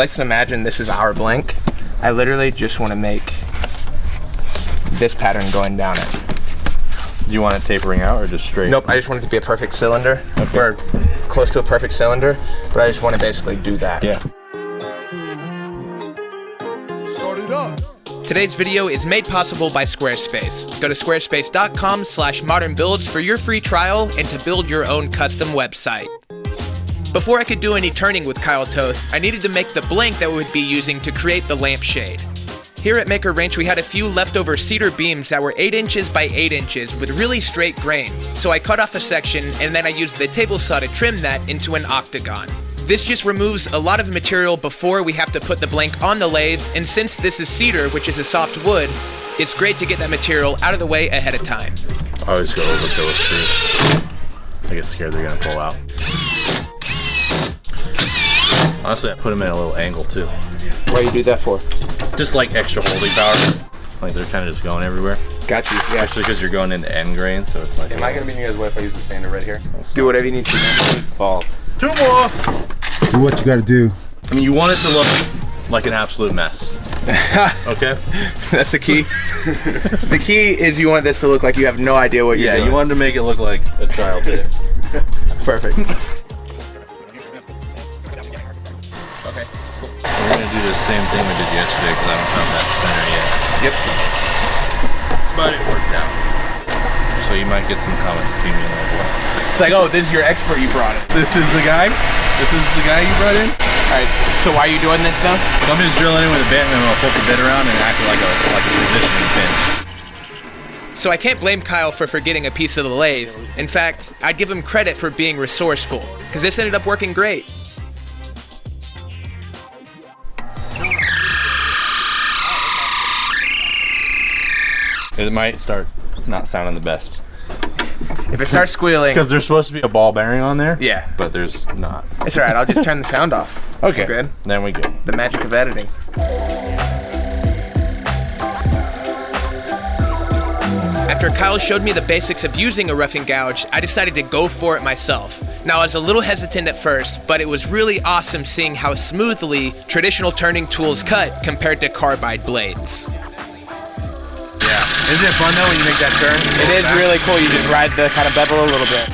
Let's imagine this is our blank. I literally just want to make this pattern going down it. Do you want it tapering out or just straight? Nope, I just want it to be a perfect cylinder. Okay. Or close to a perfect cylinder, but I just want to basically do that. Yeah. Start it up. Today's video is made possible by Squarespace. Go to squarespace.com/modernbuilds for your free trial and to build your own custom website. Before I could do any turning with Kyle Toth, I needed to make the blank that we would be using to create the lampshade. Here at Maker Ranch, we had a few leftover cedar beams that were 8 inches by 8 inches with really straight grain. So I cut off a section and then I used the table saw to trim that into an octagon. This just removes a lot of material before we have to put the blank on the lathe, and since this is cedar, which is a soft wood, it's great to get that material out of the way ahead of time. I always go overkill with screws. I get scared they're gonna pull out. Honestly, I put them at a little angle too. What do you do that for? Just like extra holding power. Like they're kind of just going everywhere. Got you, yeah. Actually, because you're going into end grain, so it's like... Am I going to be in you guys' way if I use the sander right here? Do whatever you need to do. Balls. 2 more! Do what you gotta do. I mean, you want it to look like an absolute mess. Okay? That's the key. The key is you want this to look like you have no idea what you're doing. Yeah, you wanted to make it look like a child did. Perfect. Okay, cool. We're going to do the same thing we did yesterday because I don't have that center yet. Yep. But it worked out. So you might get some comments between me and like, It's like, oh, this is your expert you brought in. this is the guy? This is the guy you brought in? Alright, so why are you doing this though? So I'm just drilling in with a bit and then I'll flip the bit around and act like a positioning pin. So I can't blame Kyle for forgetting a piece of the lathe. In fact, I'd give him credit for being resourceful, because this ended up working great. It might start not sounding the best. If it starts squealing... Because there's supposed to be a ball bearing on there. Yeah. But there's not. It's alright, I'll just turn the sound off. Okay. We're good. Then we good. The magic of editing. After Kyle showed me the basics of using a roughing gouge, I decided to go for it myself. Now, I was a little hesitant at first, but it was really awesome seeing how smoothly traditional turning tools cut compared to carbide blades. Yeah. Isn't it fun though when you make that turn? It is really cool. You just ride the kind of bevel a little bit.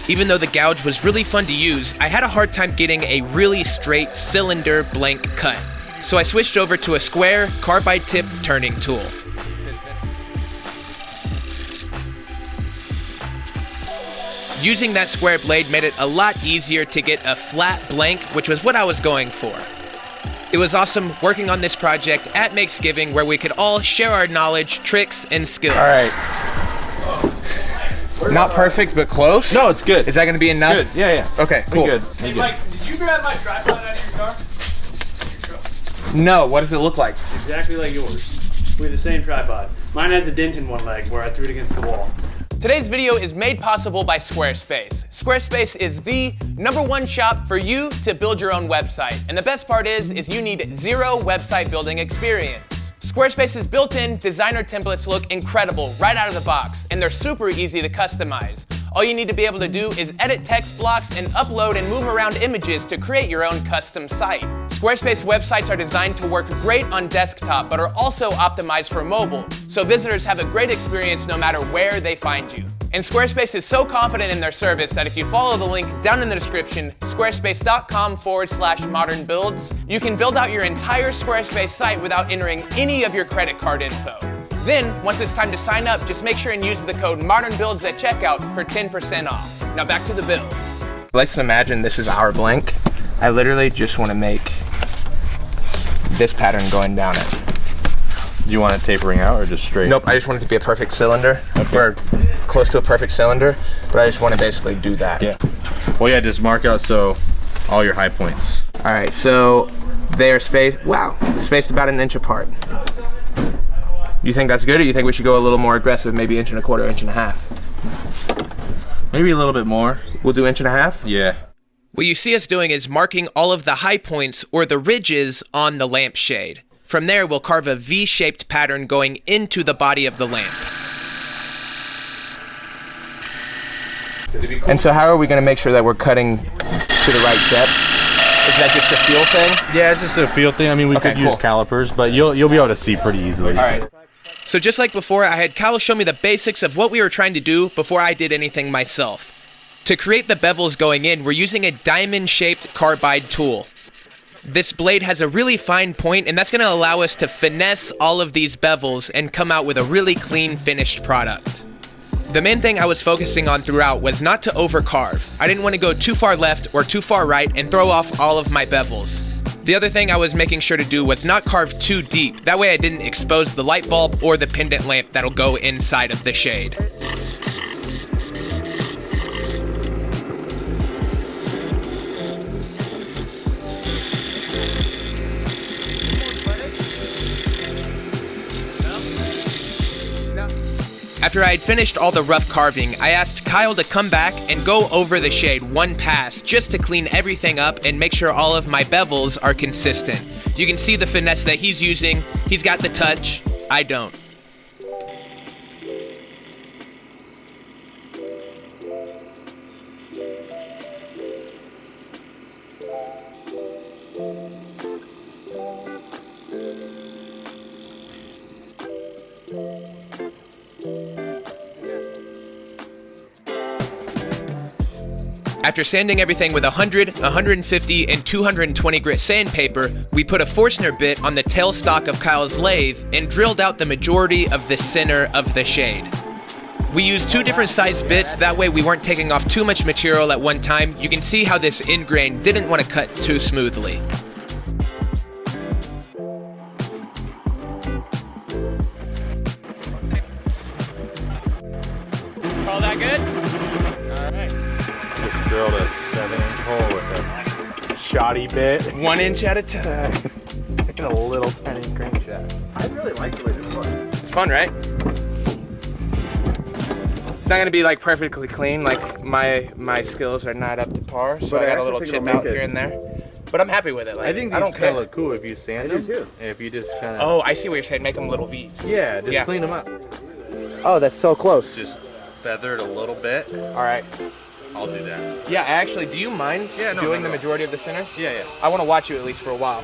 Even though the gouge was really fun to use, I had a hard time getting a really straight cylinder blank cut. So I switched over to a square, carbide-tipped turning tool. Using that square blade made it a lot easier to get a flat blank, which was what I was going for. It was awesome working on this project at Makesgiving, where we could all share our knowledge, tricks, and skills. Alright. Not perfect, but close? No, it's good. Is that going to be enough? Good. Yeah, yeah. Okay, cool. Good. Hey Mike, did you grab my tripod out of your car? No, what does it look like? Exactly like yours. We have the same tripod. Mine has a dent in one leg where I threw it against the wall. Today's video is made possible by Squarespace. Squarespace is the #1 shop for you to build your own website. And the best part is you need 0 website building experience. Squarespace's built-in designer templates look incredible right out of the box, and they're super easy to customize. All you need to be able to do is edit text blocks and upload and move around images to create your own custom site. Squarespace websites are designed to work great on desktop, but are also optimized for mobile, so visitors have a great experience no matter where they find you. And Squarespace is so confident in their service that if you follow the link down in the description, squarespace.com/modernbuilds, you can build out your entire Squarespace site without entering any of your credit card info. Then, once it's time to sign up, just make sure and use the code ModernBuilds at checkout for 10% off. Now back to the build. Let's imagine this is our blank. I literally just want to make this pattern going down it. Do you want it tapering out or just straight? Nope, I just want it to be a perfect cylinder. Okay. Or close to a perfect cylinder, but I just want to basically do that. Yeah. Well, yeah, just mark out so all your high points. Alright, so they are spaced about 1 inch apart. You think that's good, or you think we should go a little more aggressive, maybe 1 1/4, 1.5 inches? Maybe a little bit more. We'll do 1.5 inches? Yeah. What you see us doing is marking all of the high points or the ridges on the lampshade. From there, we'll carve a V-shaped pattern going into the body of the lamp. And so how are we gonna make sure that we're cutting to the right depth? Is that just a feel thing? Yeah, it's just a feel thing. I mean, we could use calipers, but you'll be able to see pretty easily. All right. So just like before, I had Kyle show me the basics of what we were trying to do before I did anything myself. To create the bevels going in, we're using a diamond-shaped carbide tool. This blade has a really fine point, and that's going to allow us to finesse all of these bevels and come out with a really clean, finished product. The main thing I was focusing on throughout was not to overcarve. I didn't want to go too far left or too far right and throw off all of my bevels. The other thing I was making sure to do was not carve too deep. That way I didn't expose the light bulb or the pendant lamp that'll go inside of the shade. After I had finished all the rough carving, I asked Kyle to come back and go over the shade one pass just to clean everything up and make sure all of my bevels are consistent. You can see the finesse that he's using. He's got the touch. I don't. After sanding everything with 100, 150, and 220 grit sandpaper, we put a Forstner bit on the tailstock of Kyle's lathe and drilled out the majority of the center of the shade. We used 2 different sized bits, that way we weren't taking off too much material at one time. You can see how this end grain didn't want to cut too smoothly. All that good? All right. Just drilled a 7-inch hole with a Shoddy bit. 1 inch at a time. And a little tiny crankshaft. I really like the way this looks. It's fun, right? It's not gonna be like perfectly clean, like my skills are not up to par, so I got a little chip out here and there. But I'm happy with it. Like, I think these kind of look cool if you sand them too. And if you just kind of. Oh, I see what you're saying. Make them little V's. Yeah, just clean them up. Oh, that's so close. Just feather it a little bit. All right. I'll do that. Yeah, actually, do you mind doing the majority of the center? Yeah, yeah. I want to watch you at least for a while.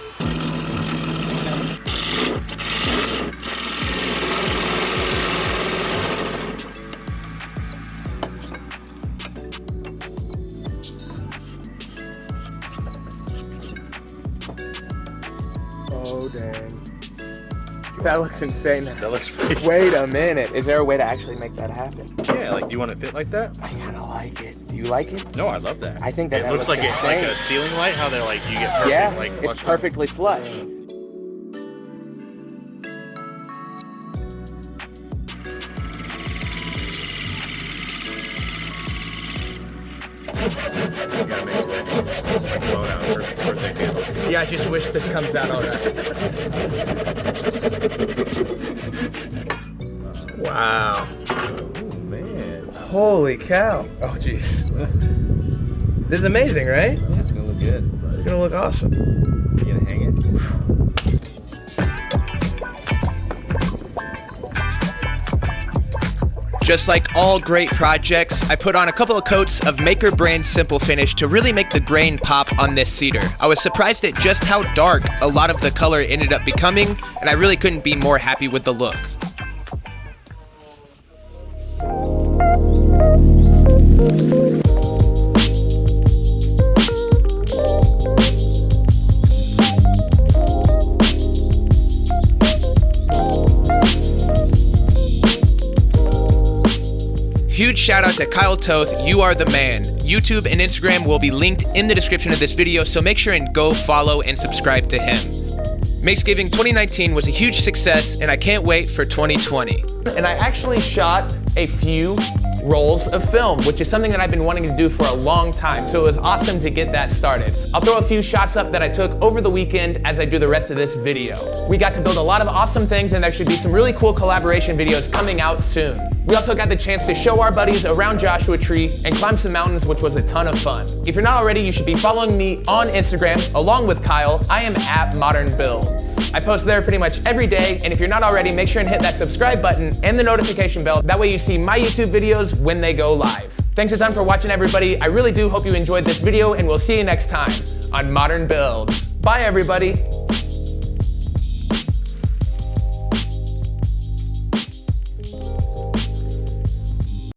Oh, dang. That looks insane. That looks pretty. Wait a minute. Is there a way to actually make that happen? Yeah, like, do you want it fit like that? I kind of like it. Do you like it? No, I love that. I think that it that looks like it's like insane. a ceiling light. How they're like you get perfect. Yeah, like it's perfectly flush. You gotta make it blow down for thick candles. Yeah, I just wish this comes out all right. Wow. Oh man. Holy cow. Oh, jeez. This is amazing, right? Yeah, it's gonna look good. It's gonna look awesome. You gonna hang it? Just like all great projects, I put on a couple of coats of Maker brand Simple Finish to really make the grain pop on this cedar. I was surprised at just how dark a lot of the color ended up becoming, and I really couldn't be more happy with the look. Huge shout out to Kyle TOTH, you are the man. YouTube and Instagram will be linked in the description of this video, so make sure and go follow and subscribe to him. Makesgiving 2019 was a huge success, and I can't wait for 2020. And I actually shot a few rolls of film, which is something that I've been wanting to do for a long time, so it was awesome to get that started. I'll throw a few shots up that I took over the weekend as I do the rest of this video. We got to build a lot of awesome things, and there should be some really cool collaboration videos coming out soon. We also got the chance to show our buddies around Joshua Tree and climb some mountains, which was a ton of fun. If you're not already, you should be following me on Instagram along with Kyle. I am at Modern Builds. I post there pretty much every day, and if you're not already, make sure and hit that subscribe button and the notification bell. That way you see my YouTube videos when they go live. Thanks a ton for watching, everybody. I really do hope you enjoyed this video, and we'll see you next time on Modern Builds. Bye, everybody.